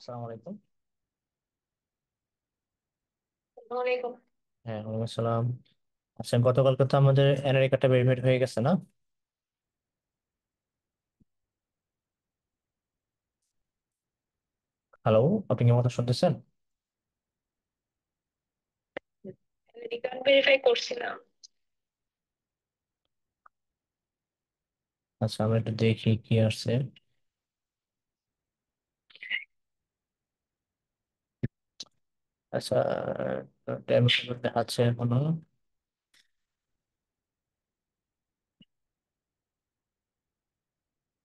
আসসালামু আলাইকুম। ওয়ালাইকুম। হ্যাঁ, ওয়ালাইকুম আসসালাম। আচ্ছা, গতকালকে তো আমাদের এনআরই কার্ডটা ভেরিফাইড হয়ে গেছে না? হ্যালো, আপনি কি আমার কথা শুনতেছেন? রিটার্ন ভেরিফাই করছিলাম। আচ্ছা, আমরা একটু দেখি কি আসছে। আচ্ছা, দেখাচ্ছে এখনো।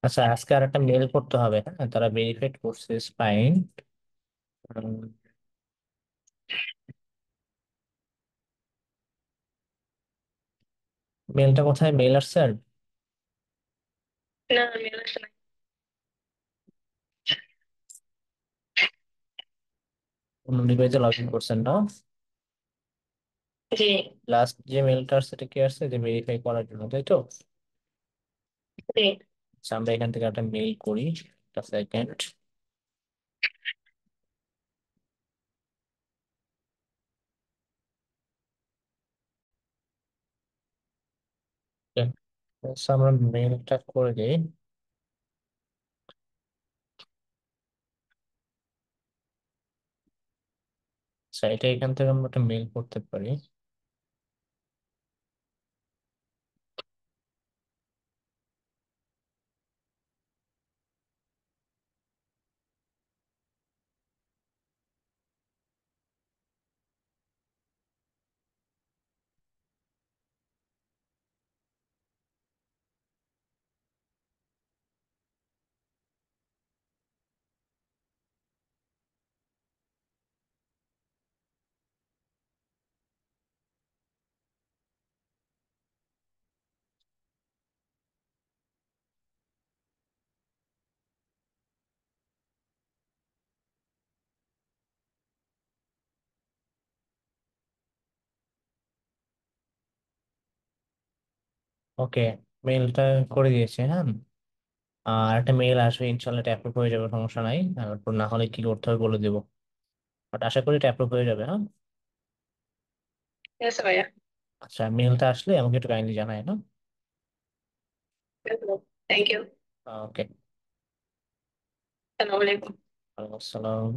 আচ্ছা, আজকে আর একটা মেল করতে হবে। হ্যাঁ, তারা ভেরিফাইড করছে, ফাইন। মেলটা কোথায় মেল আসছে? আর না, আমি আসলে নাই। অন্য ডিভাইসে লগ ইন করছেন না? জি। লাস্ট যে মেলটা আসছে এটা কি আসছে, যে ভেরিফাই করার জন্য, তাই তো? জি। আচ্ছা, আমরা এখান থেকে একটা মেল করি। একটা সেকেন্ড। আচ্ছা, আমরা মেলটা করে দিই। আচ্ছা, এটা এখান থেকে আমরা একটা মেল করতে পারি। ওকে, মেলটা করে দিয়েছে। হ্যাঁ, আর একটা মেল আসবে, ইনশাল্লাহ এটা অ্যাপ্রুভ হয়ে যাবে, সমস্যা নাই। তারপর না হলে কি করতে হবে বলে দেবো, বাট আশা করি এটা অ্যাপ্রুভ হয়ে যাবে। হ্যাঁ। ঠিক আছে ভাইয়া। আচ্ছা, মেলটা আসলে আমাকে একটু কাইন্ডলি জানাই না? Thank you. ওকে। আসসালামু আলাইকুম। ওয়ালাইকুম আসসালাম।